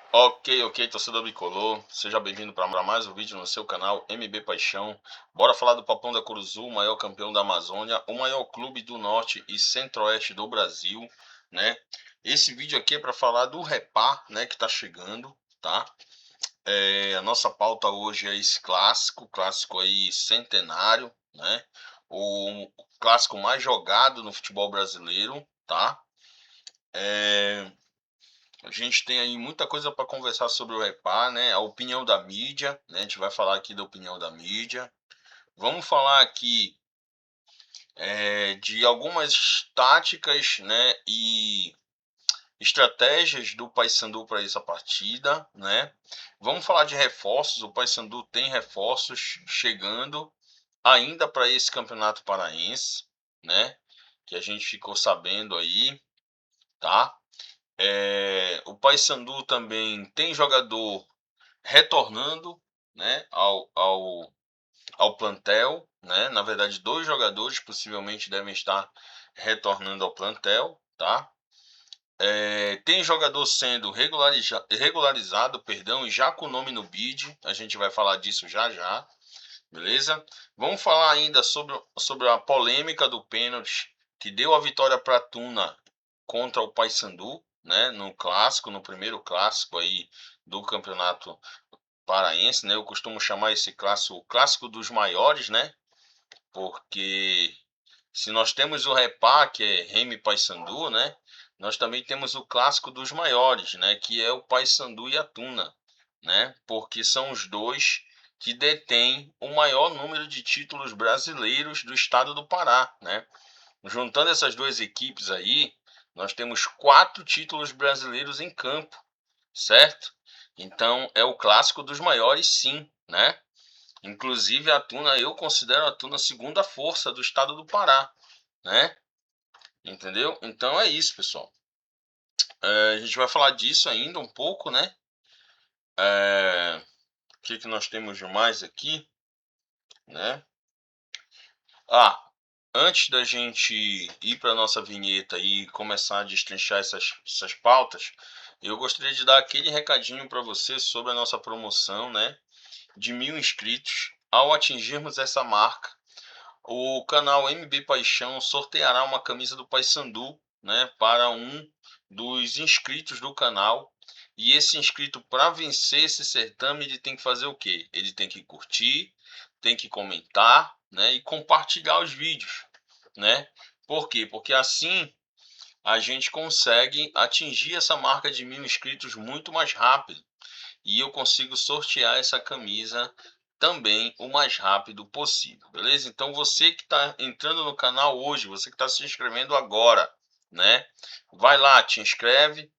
Ok, torcedor bicolor, seja bem-vindo para mais um vídeo no seu canal MB Paixão. Bora falar do Papão da Curuzu, o maior campeão da Amazônia, o maior clube do norte e centro-oeste do Brasil, né? Esse vídeo aqui é para falar do Repá, né, que tá chegando, tá? A nossa pauta hoje é esse clássico aí centenário, né? O clássico mais jogado no futebol brasileiro, tá? A gente tem aí muita coisa para conversar sobre o Repá, né? A opinião da mídia, né? A gente vai falar aqui da opinião da mídia. Vamos falar aqui de algumas táticas, né? E estratégias do Paysandu para essa partida, né? Vamos falar de reforços. O Paysandu tem reforços chegando ainda para esse campeonato paraense, né? Que a gente ficou sabendo aí, tá? O Paysandu também tem jogador retornando, né, ao plantel, né? Na verdade, dois jogadores possivelmente devem estar retornando ao plantel, tá? Tem jogador sendo regularizado, perdão, já com o nome no bid. A gente vai falar disso já já, beleza? Vamos falar ainda sobre a polêmica do pênalti que deu a vitória para Tuna contra o Paysandu, né? No primeiro clássico aí do campeonato paraense, né? Eu costumo chamar esse clássico o clássico dos maiores, né? Porque se nós temos o Repá, que é Remy e Paysandu, né? Nós também temos o clássico dos maiores, né? Que é o Paysandu e a Tuna, né? Porque são os dois que detêm o maior número de títulos brasileiros do estado do Pará, né? Juntando essas duas equipes aí, nós temos 4 títulos brasileiros em campo, certo? Então é o clássico dos maiores, sim, né? Inclusive a Tuna, eu considero a Tuna a segunda força do estado do Pará, né? Entendeu? Então é isso, pessoal. A gente vai falar disso ainda um pouco, né? O que nós temos de mais aqui, né? Antes da gente ir para nossa vinheta e começar a destrinchar essas pautas, eu gostaria de dar aquele recadinho para você sobre a nossa promoção, né? De 1.000 inscritos. Ao atingirmos essa marca, o canal MB Paixão sorteará uma camisa do Paysandu, né, para um dos inscritos do canal. E esse inscrito, para vencer esse certame, ele tem que fazer o quê? Ele tem que curtir, tem que comentar, né, e compartilhar os vídeos, né? Por quê? Porque assim a gente consegue atingir essa marca de 1.000 inscritos muito mais rápido e eu consigo sortear essa camisa também o mais rápido possível, beleza? Então você que está entrando no canal hoje, você que está se inscrevendo agora, né? Vai lá, te inscreve,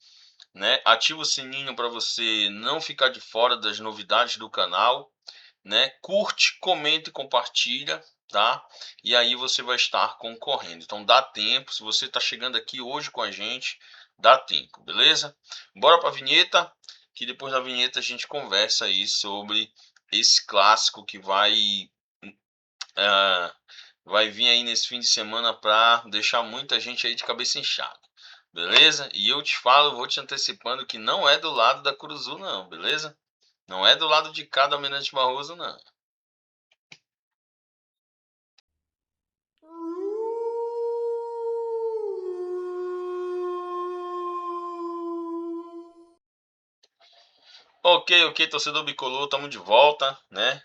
né? Ativa o sininho para você não ficar de fora das novidades do canal, né? Curte, comenta e compartilha, tá? E aí você vai estar concorrendo. Então dá tempo, se você está chegando aqui hoje com a gente, dá tempo, beleza? Bora para a vinheta, que depois da vinheta a gente conversa aí sobre esse clássico que ah, vai vir aí nesse fim de semana para deixar muita gente aí de cabeça inchada, beleza? E eu te falo, vou te antecipando que não é do lado da Curuzu não, beleza? Não é do lado de cá do Almirante Barroso não. Ok, torcedor bicolor, estamos de volta, né?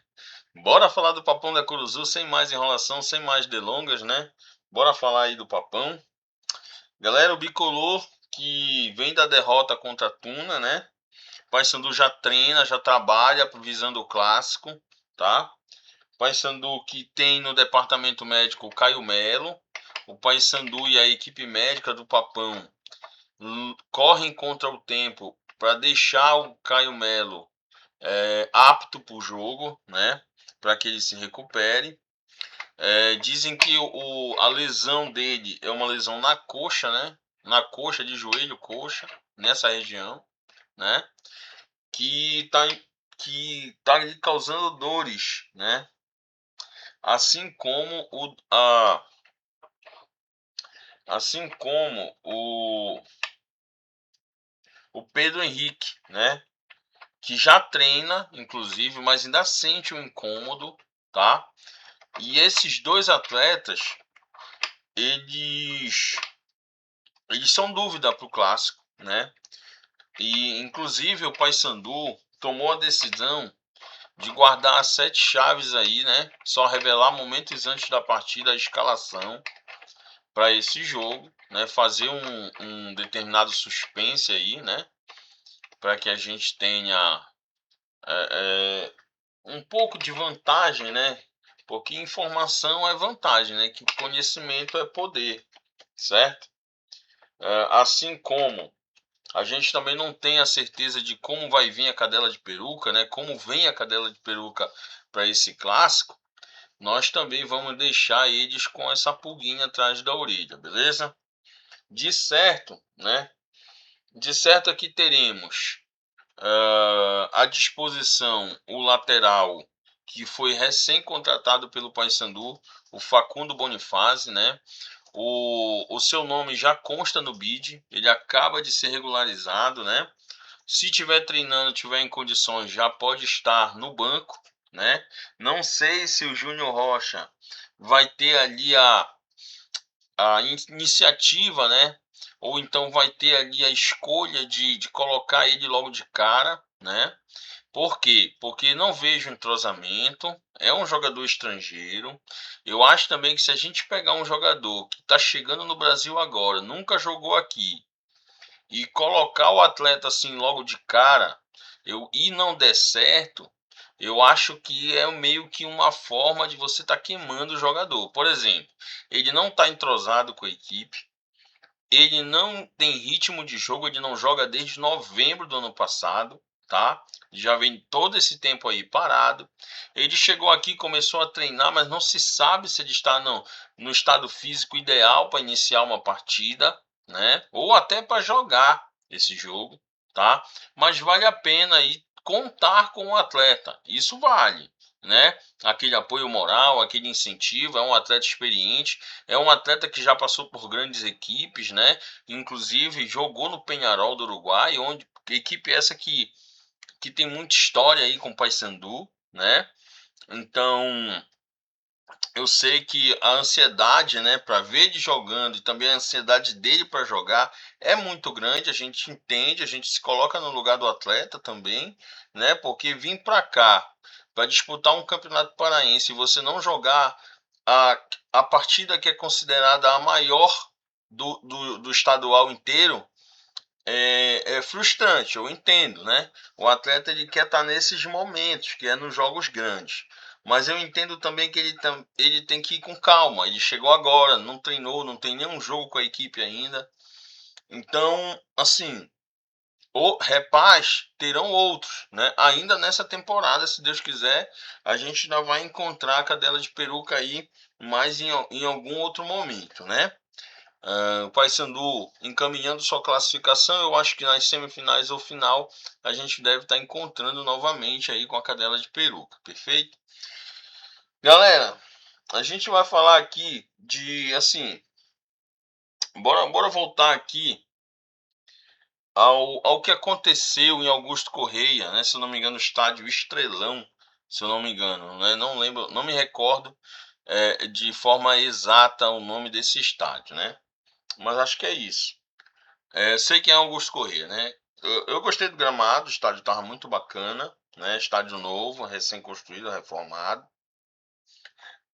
Bora falar do Papão da Curuzu sem mais enrolação, sem mais delongas, né? Bora falar aí do Papão. Galera, o bicolor que vem da derrota contra a Tuna, né? O Paysandu já treina, já trabalha visando o clássico, tá? O Paysandu que tem no departamento médico o Caio Melo. O Paysandu e a equipe médica do Papão correm contra o tempo para deixar o Caio Melo apto para o jogo, né? Para que ele se recupere. Dizem que a lesão dele é uma lesão na coxa, né? Na coxa de joelho, coxa, nessa região, né? Que tá lhe causando dores, né? Assim como o Pedro Henrique, né? que já treina, inclusive, mas ainda sente um incômodo, tá? E esses dois atletas, eles são dúvida para o clássico, né? E inclusive o Paysandu tomou a decisão de guardar as 7 chaves aí, né? Só revelar momentos antes da partida a escalação para esse jogo, né? Fazer um determinado suspense aí, né? Para que a gente tenha um pouco de vantagem, né? Porque informação é vantagem, né? Que conhecimento é poder, certo? Assim como a gente também não tem a certeza de como vai vir a cadela de peruca, né? Como vem a cadela de peruca para esse clássico, nós também vamos deixar eles com essa pulguinha atrás da orelha, beleza? De certo, né? De certo aqui teremos à disposição o lateral que foi recém-contratado pelo Paysandu, o Facundo Bonifácio, né? O seu nome já consta no bid, ele acaba de ser regularizado, né? Se tiver treinando, tiver em condições, já pode estar no banco, né? Não sei se o Júnior Rocha vai ter ali a iniciativa, né? Ou então vai ter ali a escolha de colocar ele logo de cara, né? Por quê? Porque não vejo entrosamento, é um jogador estrangeiro. Eu acho também que se a gente pegar um jogador que está chegando no Brasil agora, nunca jogou aqui, e colocar o atleta assim logo de cara, e não der certo, eu acho que é meio que uma forma de você estar queimando o jogador. Por exemplo, ele não está entrosado com a equipe, ele não tem ritmo de jogo, ele não joga desde novembro do ano passado, tá? Já vem todo esse tempo aí parado. Ele chegou aqui, começou a treinar, mas não se sabe se ele está no estado físico ideal para iniciar uma partida, né? Ou até para jogar esse jogo, tá? Mas vale a pena aí contar com o atleta. Isso vale, né? Aquele apoio moral, aquele incentivo, é um atleta experiente, é um atleta que já passou por grandes equipes, né? Inclusive jogou no Peñarol do Uruguai, onde equipe essa que tem muita história aí com o Paysandu, né? Então, eu sei que a ansiedade, né, para ver ele jogando e também a ansiedade dele para jogar é muito grande. A gente entende, a gente se coloca no lugar do atleta também, né? Porque vir para cá para disputar um campeonato paraense e você não jogar a, a partida que é considerada a maior do estadual inteiro é frustrante, eu entendo, né? O atleta ele quer estar nesses momentos, que é nos jogos grandes. Mas eu entendo também que ele tem que ir com calma. Ele chegou agora, não treinou, não tem nenhum jogo com a equipe ainda. Então, assim, o repaz terão outros, né? Ainda nessa temporada, se Deus quiser, a gente ainda vai encontrar a cadela de peruca aí mais em algum outro momento, né? O Paysandu encaminhando sua classificação, eu acho que nas semifinais ou final a gente deve estar encontrando novamente aí com a cadela de peruca, perfeito? Galera, a gente vai falar aqui de, assim, bora voltar aqui ao que aconteceu em Augusto Correia, né? Se eu não me engano, o estádio Estrelão, se eu não me engano, né? Não lembro, não me recordo de forma exata o nome desse estádio, né? Mas acho que é isso. Sei que é Augusto Corrêa, né? Eu gostei do gramado, o estádio estava muito bacana, né? Estádio novo, recém-construído, reformado.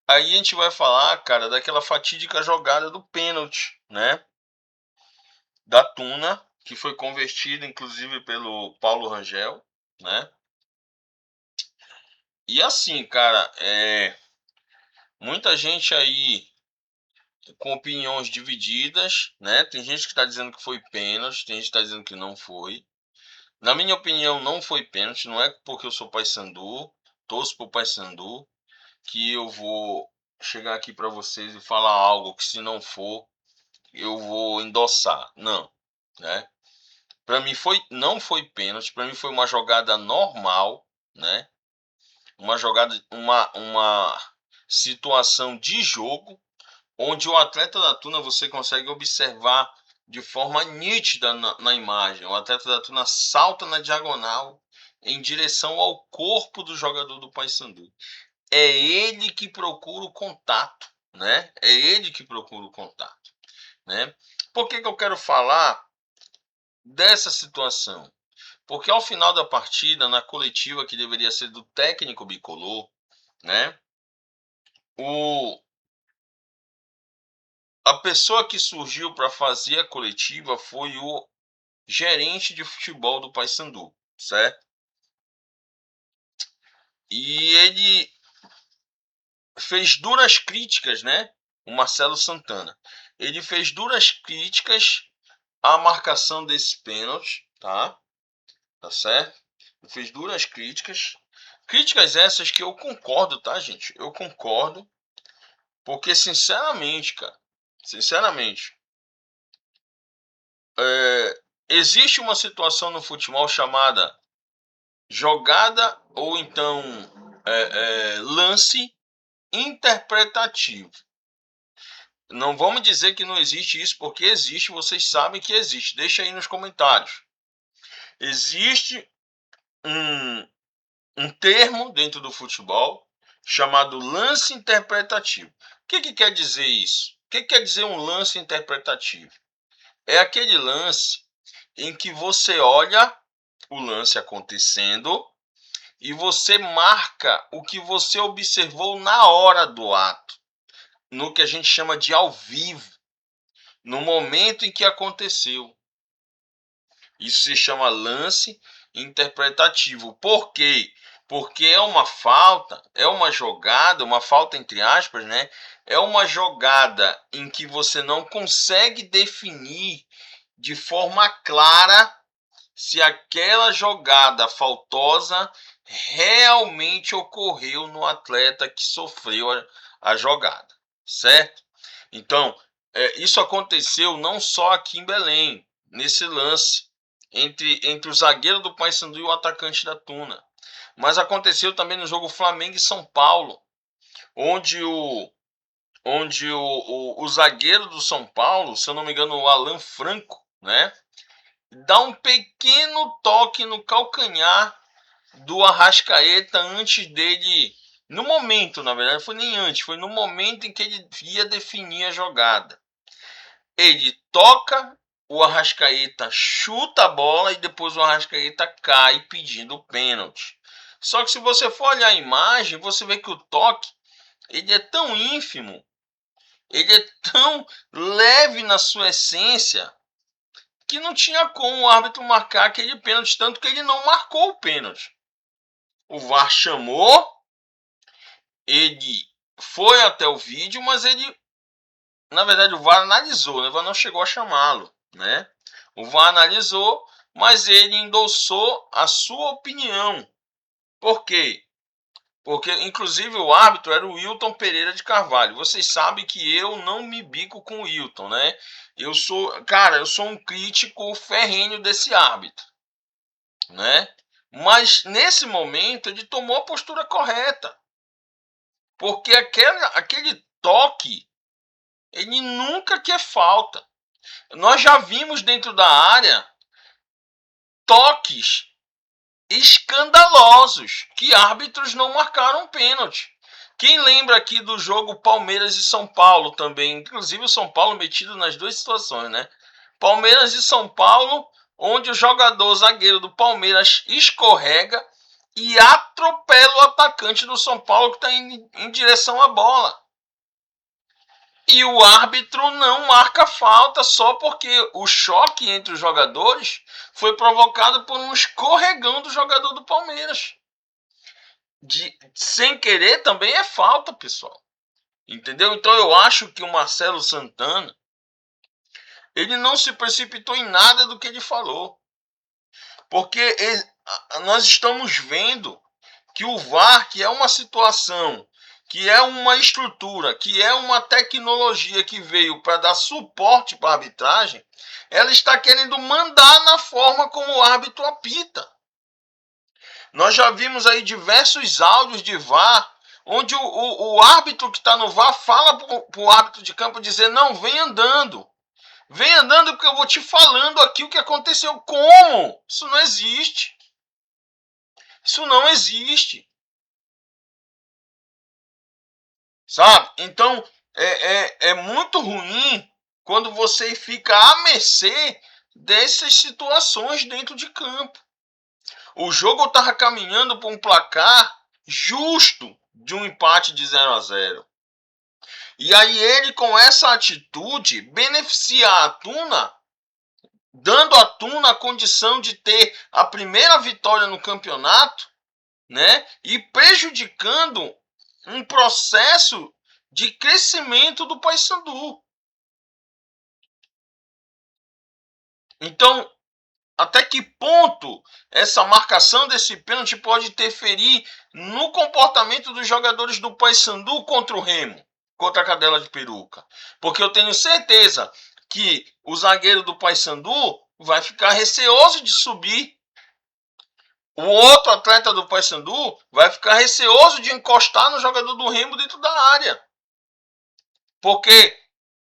Aí a gente vai falar, cara, daquela fatídica jogada do pênalti, né? Da Tuna, que foi convertida inclusive pelo Paulo Rangel, né? E assim, cara, muita gente aí com opiniões divididas, né? Tem gente que está dizendo que foi pênalti, tem gente que está dizendo que não foi. Na minha opinião, não foi pênalti. Não é porque eu sou Paysandu, torço pro Paysandu, que eu vou chegar aqui para vocês e falar algo que, se não for, eu vou endossar. Não, né? Para mim não foi pênalti. Para mim foi uma jogada normal, né? Uma jogada, uma situação de jogo onde o atleta da Tuna você consegue observar de forma nítida na imagem. O atleta da Tuna salta na diagonal em direção ao corpo do jogador do Paysandu. É ele que procura o contato, né? É ele que procura o contato, né? Por que eu quero falar dessa situação? Porque ao final da partida, na coletiva que deveria ser do técnico bicolor, né? A pessoa que surgiu para fazer a coletiva foi o gerente de futebol do Paysandu, certo? E ele fez duras críticas, né? O Marcelo Santana. Ele fez duras críticas à marcação desse pênalti, tá? Tá certo? Ele fez duras críticas. Críticas essas que eu concordo, tá, gente? Eu concordo. Porque, sinceramente, cara, sinceramente, existe uma situação no futebol chamada jogada ou então lance interpretativo. Não vamos dizer que não existe isso, porque existe, vocês sabem que existe. Deixa aí nos comentários. Existe um termo dentro do futebol chamado lance interpretativo. O que quer dizer isso? O que quer dizer um lance interpretativo? É aquele lance em que você olha o lance acontecendo e você marca o que você observou na hora do ato, no que a gente chama de ao vivo, no momento em que aconteceu. Isso se chama lance interpretativo. Por quê? Porque é uma falta, é uma jogada, uma falta entre aspas, né? É uma jogada em que você não consegue definir de forma clara se aquela jogada faltosa realmente ocorreu no atleta que sofreu a jogada, certo? Então, isso aconteceu não só aqui em Belém, nesse lance entre o zagueiro do Paysandu e o atacante da Tuna, mas aconteceu também no jogo Flamengo e São Paulo, onde o zagueiro do São Paulo, se eu não me engano, o Alan Franco, né? Dá um pequeno toque no calcanhar do Arrascaeta antes dele. No momento, na verdade, foi nem antes, foi no momento em que ele ia definir a jogada. Ele toca, o Arrascaeta chuta a bola e depois o Arrascaeta cai pedindo o pênalti. Só que se você for olhar a imagem, você vê que o toque ele é tão ínfimo, ele é tão leve na sua essência, que não tinha como o árbitro marcar aquele pênalti, tanto que ele não marcou o pênalti. O VAR chamou, ele foi até o vídeo, mas ele, na verdade, o VAR analisou, né? O VAR não chegou a chamá-lo, né? O VAR analisou, mas ele endossou a sua opinião. Por quê? Porque, inclusive, o árbitro era o Wilton Pereira de Carvalho. Vocês sabem que eu não me bico com o Wilton, né? Eu sou um crítico ferrenho desse árbitro, né? Mas nesse momento ele tomou a postura correta, porque aquele toque ele nunca quer falta. Nós já vimos dentro da área toques escandalosos que árbitros não marcaram pênalti. Quem lembra aqui do jogo Palmeiras e São Paulo também, inclusive o São Paulo metido nas duas situações, né? Palmeiras e São Paulo, onde o jogador zagueiro do Palmeiras escorrega e atropela o atacante do São Paulo que está em direção à bola. E o árbitro não marca falta só porque o choque entre os jogadores foi provocado por um escorregão do jogador do Palmeiras. Sem querer também é falta, pessoal. Entendeu? Então eu acho que o Marcelo Santana ele não se precipitou em nada do que ele falou. Porque nós estamos vendo que o VAR, que é uma situação, que é uma estrutura, que é uma tecnologia que veio para dar suporte para a arbitragem, ela está querendo mandar na forma como o árbitro apita. Nós já vimos aí diversos áudios de VAR, onde o árbitro que está no VAR fala para o árbitro de campo dizer, não, vem andando. Vem andando porque eu vou te falando aqui o que aconteceu. Como? Isso não existe. Isso não existe. Sabe? Então, é muito ruim quando você fica à mercê dessas situações dentro de campo. O jogo estava caminhando para um placar justo de um empate de 0-0. E aí ele, com essa atitude, beneficia a Tuna, dando a Tuna a condição de ter a primeira vitória no campeonato, né? E prejudicando um processo de crescimento do Paysandu. Então, até que ponto essa marcação desse pênalti pode interferir no comportamento dos jogadores do Paysandu contra o Remo, contra a Cadela de Peruca? Porque eu tenho certeza que o zagueiro do Paysandu vai ficar receoso de subir. O outro atleta do Paysandu vai ficar receoso de encostar no jogador do Remo dentro da área. Porque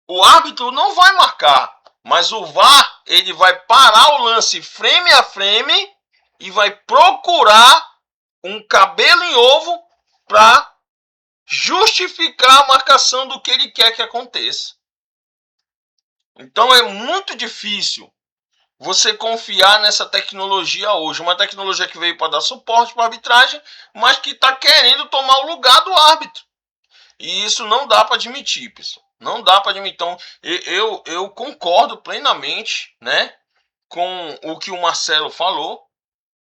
o árbitro não vai marcar, mas o VAR ele vai parar o lance frame a frame e vai procurar um cabelo em ovo para justificar a marcação do que ele quer que aconteça. Então é muito difícil você confiar nessa tecnologia hoje. Uma tecnologia que veio para dar suporte para a arbitragem, mas que está querendo tomar o lugar do árbitro. E isso não dá para admitir, pessoal. Não dá para admitir. Então, eu concordo plenamente, né, com o que o Marcelo falou.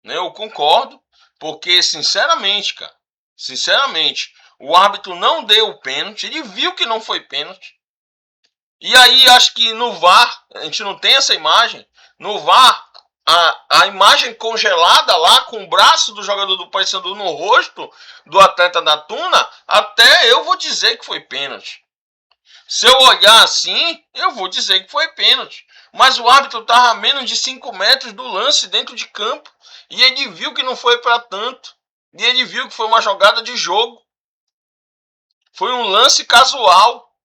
Né, eu concordo, porque, sinceramente, cara, sinceramente, o árbitro não deu o pênalti, ele viu que não foi pênalti. E aí, acho que no VAR, a gente não tem essa imagem, no VAR, a imagem congelada lá, com o braço do jogador do Paysandu no rosto do atleta da Tuna, até eu vou dizer que foi pênalti. Se eu olhar assim, eu vou dizer que foi pênalti. Mas o árbitro estava a menos de 5 metros do lance dentro de campo. E ele viu que não foi para tanto. E ele viu que foi uma jogada de jogo. Foi um lance casual.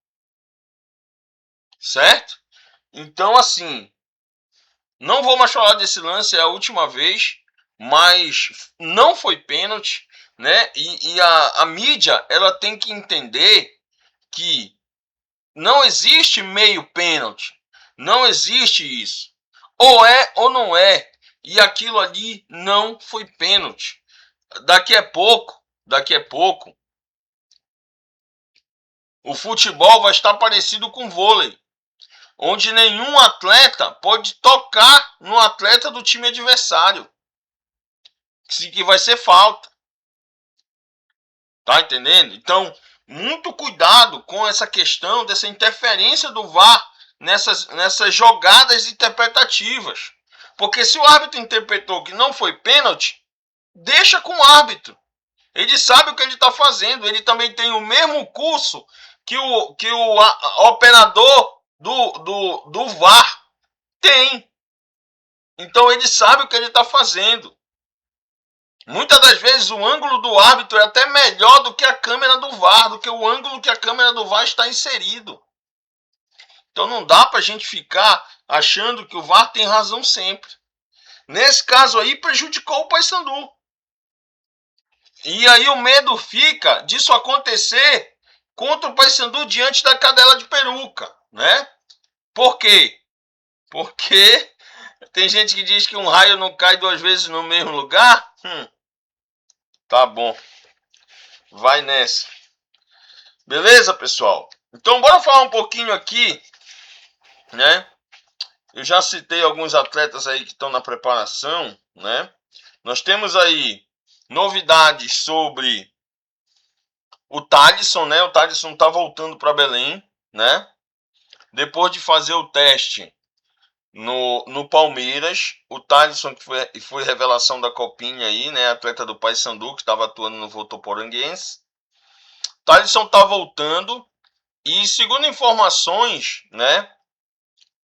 Certo? Então, assim, não vou mais falar desse lance, é a última vez. Mas não foi pênalti, né? E a mídia, ela tem que entender que não existe meio pênalti. Não existe isso. Ou é ou não é. E aquilo ali não foi pênalti. Daqui a pouco, o futebol vai estar parecido com vôlei, onde nenhum atleta pode tocar no atleta do time adversário, que vai ser falta. Tá entendendo? Então, muito cuidado com essa questão dessa interferência do VAR nessas jogadas interpretativas. Porque se o árbitro interpretou que não foi pênalti, deixa com o árbitro. Ele sabe o que ele está fazendo. Ele também tem o mesmo curso que o operador do VAR tem. Então ele sabe o que ele está fazendo. Muitas das vezes o ângulo do árbitro é até melhor do que a câmera do VAR, do que o ângulo que a câmera do VAR está inserido. Então não dá para a gente ficar achando que o VAR tem razão sempre. Nesse caso aí prejudicou o Paysandu. E aí o medo fica disso acontecer contra o Paysandu diante da Cadela de Peruca, né? Por quê? Porque tem gente que diz que um raio não cai 2 vezes no mesmo lugar. Tá bom. Vai nessa. Beleza, pessoal? Então bora falar um pouquinho aqui, né? Eu já citei alguns atletas aí que estão na preparação, né? Nós temos aí novidades sobre o Thalisson, né? O Thalisson tá voltando para Belém, né? Depois de fazer o teste no Palmeiras, o Thalisson, que foi revelação da Copinha aí, né? Atleta do Paysandu, que estava atuando no Votoporanguense. Thalisson tá voltando e, segundo informações, né?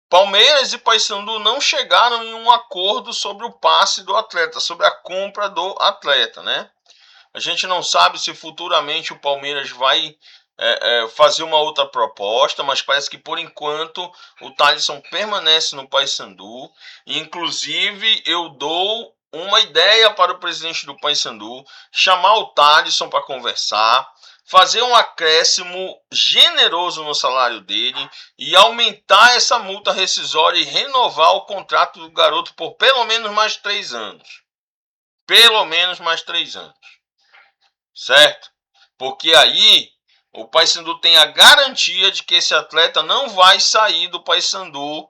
Palmeiras e Paysandu não chegaram em um acordo sobre o passe do atleta, sobre a compra do atleta, né? A gente não sabe se futuramente o Palmeiras vai fazer uma outra proposta, mas parece que por enquanto o Thalisson permanece no Paysandu. Inclusive eu dou uma ideia para o presidente do Paysandu, chamar o Thalisson para conversar, fazer um acréscimo generoso no salário dele e aumentar essa multa rescisória e renovar o contrato do garoto por pelo menos mais 3 anos. Pelo menos mais 3 anos. Certo? Porque aí o Paysandu tem a garantia de que esse atleta não vai sair do Paysandu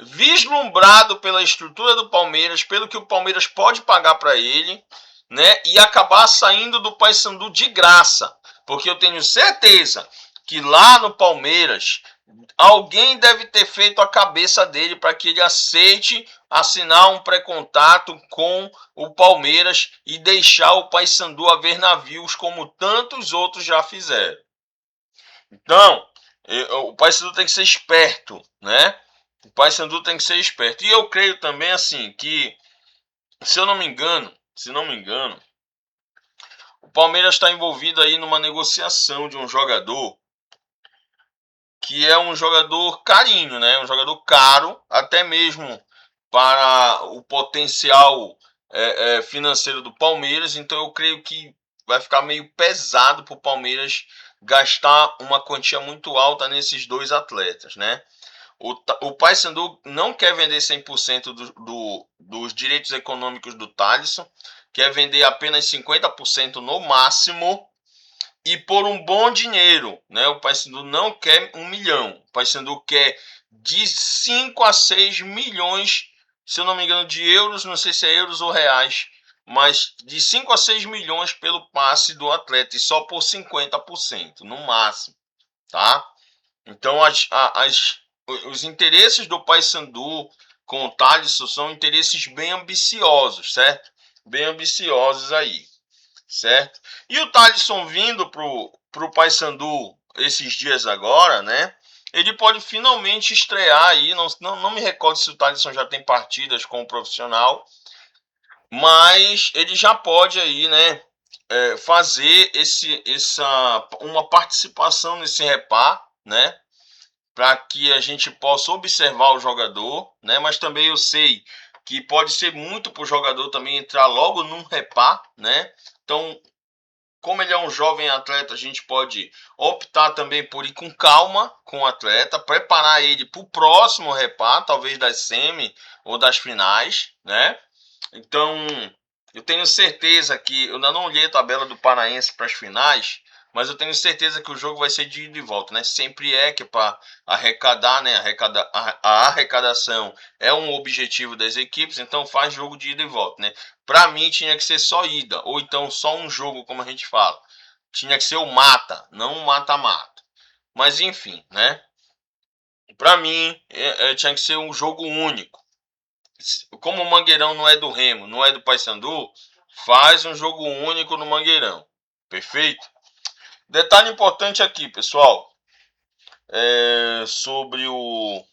vislumbrado pela estrutura do Palmeiras, pelo que o Palmeiras pode pagar para ele, né? E acabar saindo do Paysandu de graça. Porque eu tenho certeza que lá no Palmeiras alguém deve ter feito a cabeça dele para que ele aceite assinar um pré-contrato com o Palmeiras e deixar o Paysandu a ver navios como tantos outros já fizeram. Então, o Paysandu tem que ser esperto, né? O Paysandu tem que ser esperto. E eu creio também assim que, se não me engano, o Palmeiras está envolvido aí numa negociação de um jogador que é um jogador carinho, né? Um jogador caro, até mesmo para o potencial financeiro do Palmeiras. Então eu creio que vai ficar meio pesado para o Palmeiras gastar uma quantia muito alta nesses dois atletas, né? O Paysandu não quer vender 100% dos direitos econômicos do Thalisson, quer vender apenas 50% no máximo, e por um bom dinheiro, né? O Paysandu não quer 1 milhão, o Paysandu quer de 5 a 6 milhões, se eu não me engano, de euros, não sei se é euros ou reais, mas de 5 a 6 milhões pelo passe do atleta, e só por 50%, no máximo, tá? Então os interesses do Paysandu com o Thalisson são interesses bem ambiciosos, certo? Bem ambiciosos aí, certo? E o Thalisson vindo pro Paysandu esses dias agora, né? Ele pode finalmente estrear aí. Não me recordo se o Thalisson já tem partidas com o profissional, mas ele já pode aí, né? Fazer uma participação nesse repá, né? Para que a gente possa observar o jogador, né? Mas também eu sei que pode ser muito para o jogador também entrar logo num repá, né? Então, como ele é um jovem atleta, a gente pode optar também por ir com calma com o atleta, preparar ele para o próximo repá, talvez das semi ou das finais, né? Então, eu tenho certeza que eu ainda não olhei a tabela do Paraense para as finais, mas eu tenho certeza que o jogo vai ser de ida e volta, né? Sempre é que para arrecadar, né? A arrecadação é um objetivo das equipes, então faz jogo de ida e volta, né? Para mim tinha que ser só ida, ou então só um jogo, como a gente fala. Tinha que ser o mata, não o mata-mata. Mas enfim, né? Para mim tinha que ser um jogo único. Como o Mangueirão não é do Remo, não é do Paysandu, faz um jogo único no Mangueirão. Perfeito? Detalhe importante aqui, pessoal, sobre o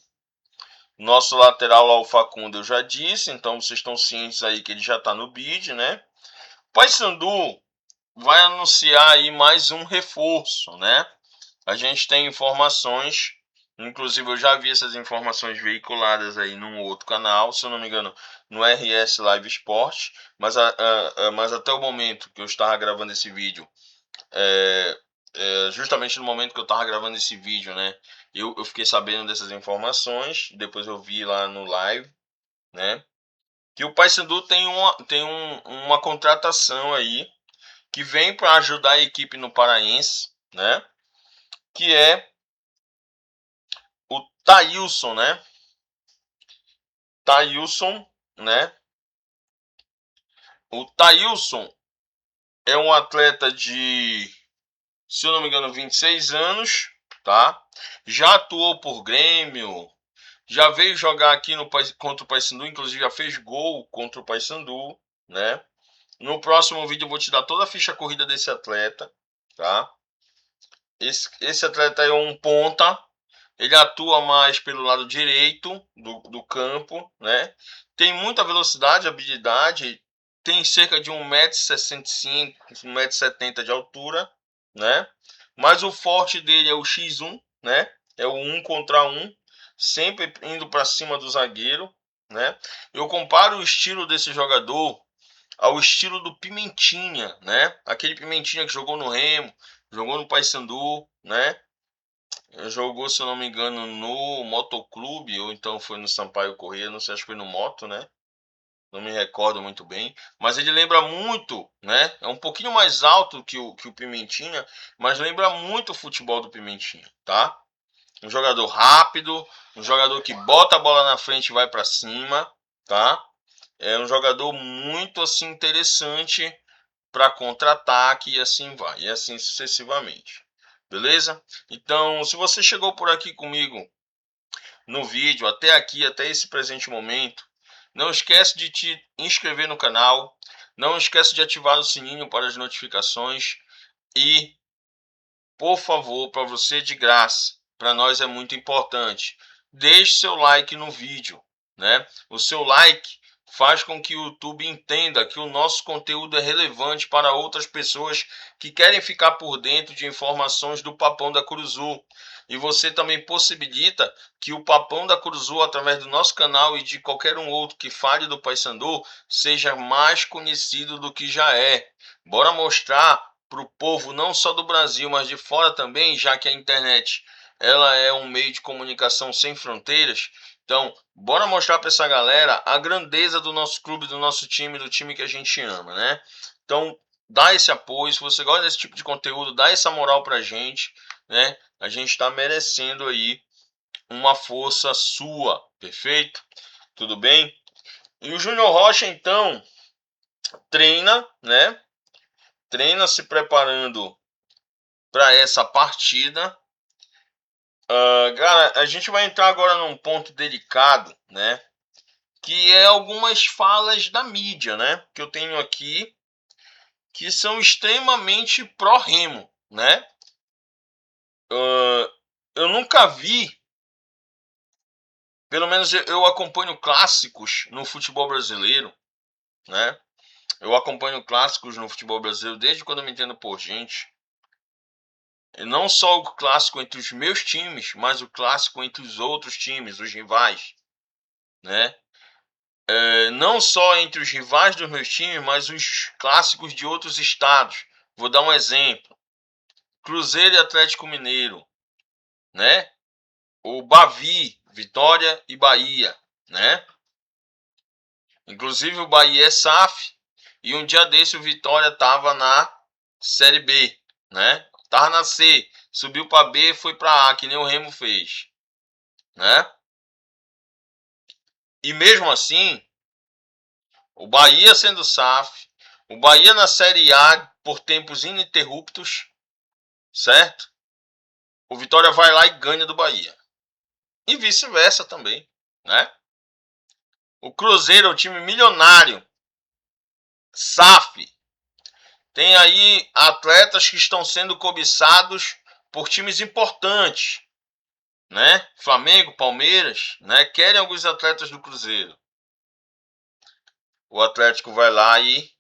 nosso lateral lá, o Facundo, eu já disse, então vocês estão cientes aí que ele já está no bid, né? O Paysandu vai anunciar aí mais um reforço, né? A gente tem informações, inclusive eu já vi essas informações veiculadas aí num outro canal, se eu não me engano, no RS Live Sport, mas até o momento que eu estava gravando esse vídeo, justamente no momento que eu estava gravando esse vídeo, né, eu fiquei sabendo dessas informações, depois eu vi lá no live, né, que o Paysandu tem uma contratação aí, que vem para ajudar a equipe no Paraense, né, que é o Thailson, né? Thailson, né? O Thailson é um atleta de, se eu não me engano, 26 anos, tá? Já atuou por Grêmio, já veio jogar aqui contra o Paysandu, inclusive já fez gol contra o Paysandu, né? No próximo vídeo eu vou te dar toda a ficha corrida desse atleta, tá? Esse atleta é um ponta. Ele atua mais pelo lado direito do campo, né? Tem muita velocidade, habilidade, tem cerca de 1,65 m, 1,70 m de altura, né? Mas o forte dele é o X1, né? É o 1 contra 1, sempre indo para cima do zagueiro, né? Eu comparo o estilo desse jogador ao estilo do Pimentinha, né? Aquele Pimentinha que jogou no Remo, jogou no Paysandu, né? Jogou, se eu não me engano, no Motoclube, ou então foi no Sampaio Corrêa, não sei, acho que foi no Moto, né? Não me recordo muito bem, mas ele lembra muito, né? É um pouquinho mais alto que o Pimentinha, mas lembra muito o futebol do Pimentinha, tá? Um jogador rápido, um jogador que bota a bola na frente e vai para cima, tá? É um jogador muito assim interessante para contra-ataque e assim vai, e assim sucessivamente. Beleza? Então, se você chegou por aqui comigo no vídeo até aqui, até esse presente momento, não esquece de te inscrever no canal, não esquece de ativar o sininho para as notificações e, por favor, para você de graça, para nós é muito importante, deixe seu like no vídeo, né? O seu like faz com que o YouTube entenda que o nosso conteúdo é relevante para outras pessoas que querem ficar por dentro de informações do Papão da Curuzu. E você também possibilita que o Papão da Curuzu, através do nosso canal e de qualquer um outro que fale do Paysandu, seja mais conhecido do que já é. Bora mostrar para o povo não só do Brasil, mas de fora também, já que a internet ela é um meio de comunicação sem fronteiras. Então, bora mostrar para essa galera a grandeza do nosso clube, do nosso time, do time que a gente ama, né? Então, dá esse apoio, se você gosta desse tipo de conteúdo, dá essa moral pra gente, né? A gente está merecendo aí uma força sua, perfeito? Tudo bem? E o Júnior Rocha, então, treina, né? Treina se preparando para essa partida. Cara, a gente vai entrar agora num ponto delicado, né? Que é algumas falas da mídia, né? Que eu tenho aqui, que são extremamente pró-Remo, né? Eu nunca vi, pelo menos eu acompanho clássicos no futebol brasileiro, né? Eu acompanho clássicos no futebol brasileiro desde quando eu me entendo por gente. E não só o clássico entre os meus times, mas o clássico entre os outros times, os rivais, né? Não só entre os rivais dos meus times, mas os clássicos de outros estados. Vou dar um exemplo: Cruzeiro e Atlético Mineiro, né? O Bavi, Vitória e Bahia, né? Inclusive o Bahia é SAF e um dia desse o Vitória estava na Série B, né? Tava na C, subiu para B, foi para A, que nem o Remo fez, né? E mesmo assim, o Bahia sendo SAF, o Bahia na Série A por tempos ininterruptos, certo? O Vitória vai lá e ganha do Bahia. E vice-versa também, né? O Cruzeiro é um time milionário, SAF. Tem aí atletas que estão sendo cobiçados por times importantes, né? Flamengo, Palmeiras, né? Querem alguns atletas do Cruzeiro. O Atlético vai lá e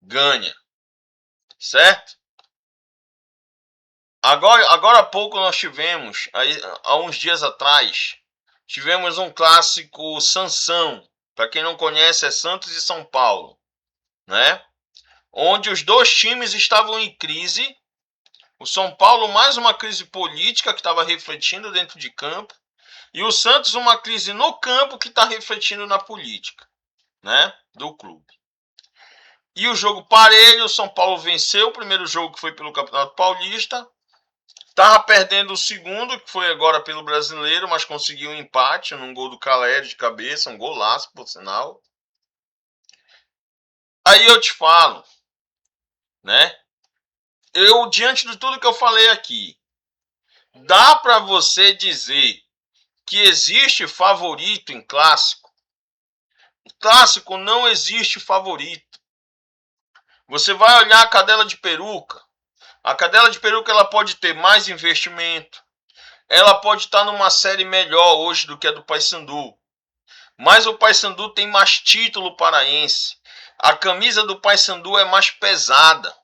ganha, certo? Agora há pouco nós tivemos, aí, há uns dias atrás, tivemos um clássico Sansão. Para quem não conhece, é Santos e São Paulo, né? Onde os dois times estavam em crise. O São Paulo mais uma crise política que estava refletindo dentro de campo. E o Santos uma crise no campo que está refletindo na política, né, do clube. E o jogo parelho, o São Paulo venceu o primeiro jogo que foi pelo Campeonato Paulista. Estava perdendo o segundo, que foi agora pelo Brasileiro, mas conseguiu um empate num gol do Caleri de cabeça, um golaço, por sinal. Aí eu te falo, né? Eu, diante de tudo que eu falei aqui, dá para você dizer que existe favorito em clássico? Em clássico não existe favorito. Você vai olhar a cadela de peruca. A cadela de peruca ela pode ter mais investimento. Ela pode estar numa série melhor hoje do que a do Paysandu. Mas o Paysandu tem mais título paraense. A camisa do Paysandu é mais pesada.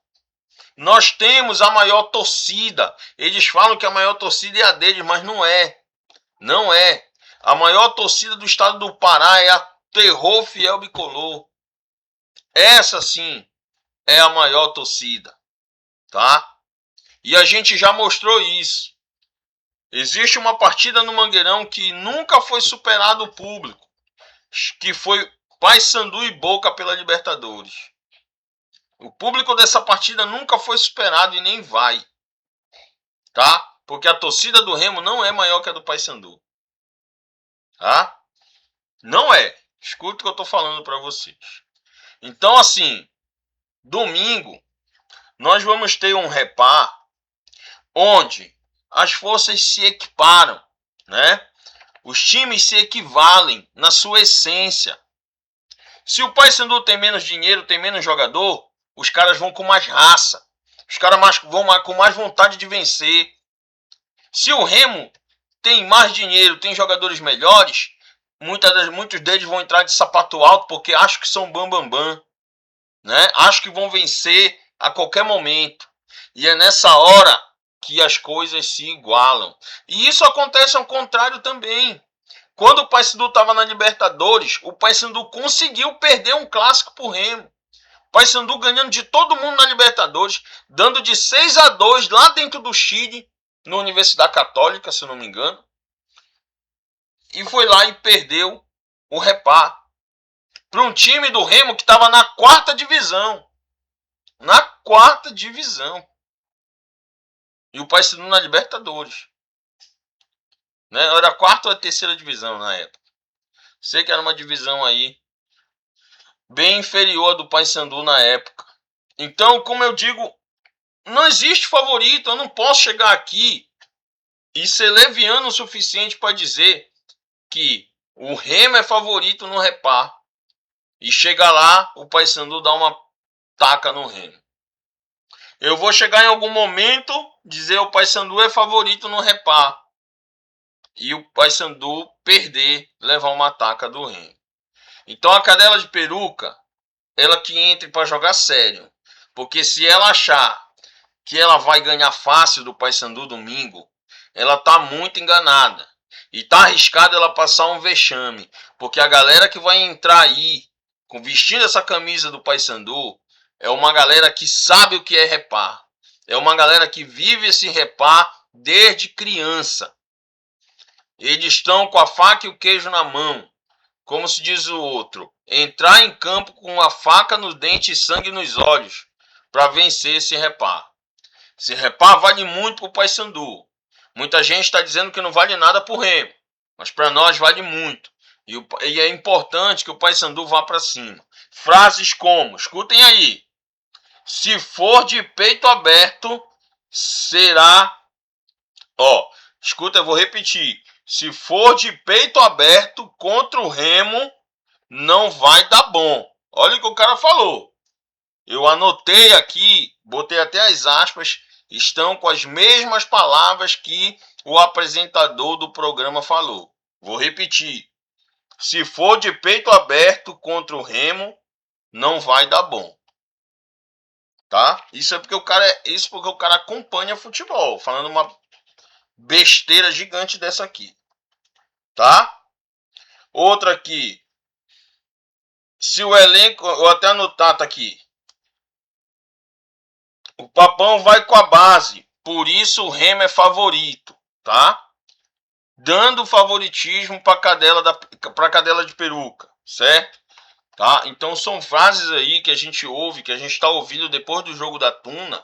Nós temos a maior torcida. Eles falam que a maior torcida é a deles, mas não é. Não é. A maior torcida do estado do Pará é a Terror Fiel Bicolor. Essa sim é a maior torcida, tá? E a gente já mostrou isso. Existe uma partida no Mangueirão que nunca foi superado o público, que foi Paysandu e Boca pela Libertadores. O público dessa partida nunca foi superado e nem vai, tá? Porque a torcida do Remo não é maior que a do Paysandu, tá? Não é. Escuta o que eu tô falando para vocês. Então, assim, domingo nós vamos ter um repá onde as forças se equiparam, né? Os times se equivalem na sua essência. Se o Paysandu tem menos dinheiro, tem menos jogador, os caras vão com mais raça. Os caras vão com mais vontade de vencer. Se o Remo tem mais dinheiro, tem jogadores melhores, muitos deles vão entrar de sapato alto porque acham que são bambambam, né? Acham que vão vencer a qualquer momento. E é nessa hora que as coisas se igualam. E isso acontece ao contrário também. Quando o Paysandu estava na Libertadores, o Paysandu conseguiu perder um clássico pro Remo. O Paysandu ganhando de todo mundo na Libertadores, dando de 6-2 lá dentro do Chile, na Universidade Católica, se não me engano. E foi lá e perdeu o repá para um time do Remo que estava na 4ª divisão. Na 4ª divisão. E o Paysandu na Libertadores. Né? Era a 4ª ou a 3ª divisão na época. Sei que era uma divisão aí bem inferior do Paysandu na época. Então, como eu digo, não existe favorito. Eu não posso chegar aqui e ser leviano o suficiente para dizer que o Remo é favorito no repá. E chega lá, o Paysandu dá uma taca no Remo. Eu vou chegar em algum momento dizer o Paysandu é favorito no repá. E o Paysandu perder, levar uma taca do Remo. Então a cadela de peruca, ela que entre para jogar sério. Porque se ela achar que ela vai ganhar fácil do Paysandu domingo, ela tá muito enganada. E tá arriscada ela passar um vexame. Porque a galera que vai entrar aí, vestindo essa camisa do Paysandu, é uma galera que sabe o que é repá. É uma galera que vive esse repá desde criança. Eles estão com a faca e o queijo na mão. Como se diz o outro, entrar em campo com a faca nos dentes e sangue nos olhos para vencer esse repá. Esse repá vale muito para o Paysandu. Muita gente está dizendo que não vale nada para o Remo, mas para nós vale muito. E é importante que o Paysandu vá para cima. Frases como, escutem aí, se for de peito aberto, será... escuta, eu vou repetir. Se for de peito aberto contra o Remo, não vai dar bom. Olha o que o cara falou. Eu anotei aqui, botei até as aspas, estão com as mesmas palavras que o apresentador do programa falou. Vou repetir. Se for de peito aberto contra o Remo, não vai dar bom. Tá? Isso porque o cara acompanha futebol, falando uma besteira gigante dessa aqui. Tá? Outra aqui. Se o elenco... Eu até anotar, tá aqui. O Papão vai com a base. Por isso o Remo é favorito. Tá? Dando favoritismo para cadela de peruca. Certo? Tá? Então são frases aí que a gente ouve, que a gente está ouvindo depois do jogo da Tuna.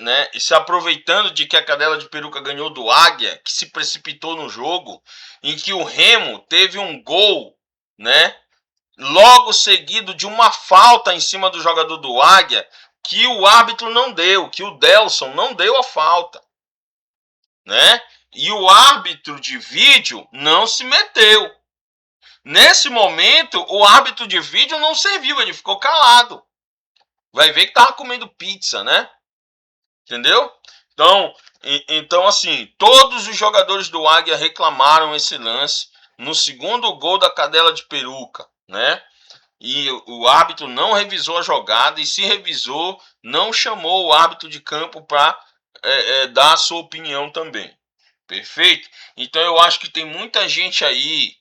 Né? E se aproveitando de que a cadela de peruca ganhou do Águia, que se precipitou no jogo, em que o Remo teve um gol, né? Logo seguido de uma falta em cima do jogador do Águia, que o árbitro não deu, que o Delson não deu a falta, né? E o árbitro de vídeo não se meteu. Nesse momento, o árbitro de vídeo não serviu, ele ficou calado. Vai ver que tava comendo pizza, né? Entendeu? Então, assim, todos os jogadores do Águia reclamaram esse lance no segundo gol da cadela de peruca, né? E o árbitro não revisou a jogada, e se revisou, não chamou o árbitro de campo para dar a sua opinião também. Perfeito? Então eu acho que tem muita gente aí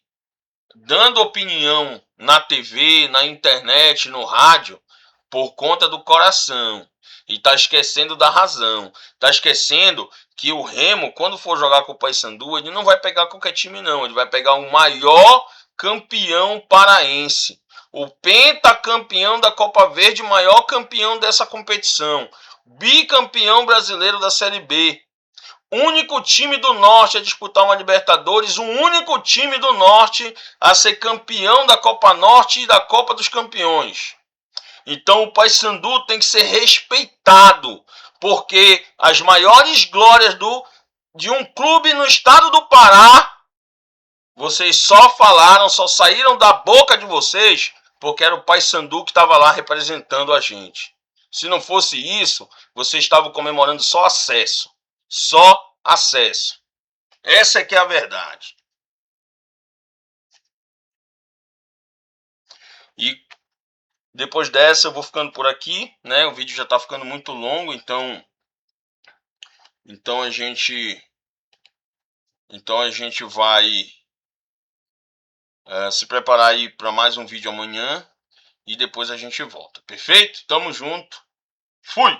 dando opinião na TV, na internet, no rádio, por conta do coração. E tá esquecendo da razão. Tá esquecendo que o Remo, quando for jogar com o Paysandu, ele não vai pegar qualquer time, não. Ele vai pegar o maior campeão paraense. O pentacampeão da Copa Verde, maior campeão dessa competição. Bicampeão brasileiro da Série B. Único time do Norte a disputar uma Libertadores, o único time do Norte a ser campeão da Copa Norte e da Copa dos Campeões. Então o Paysandu tem que ser respeitado, porque as maiores glórias de um clube no estado do Pará, vocês só falaram, só saíram da boca de vocês, porque era o Paysandu que estava lá representando a gente. Se não fosse isso, vocês estavam comemorando só acesso. Só acesso. Essa é que é a verdade. E depois dessa eu vou ficando por aqui, né? O vídeo já está ficando muito longo, então a gente vai se preparar aí para mais um vídeo amanhã e depois a gente volta. Perfeito? Tamo junto. Fui.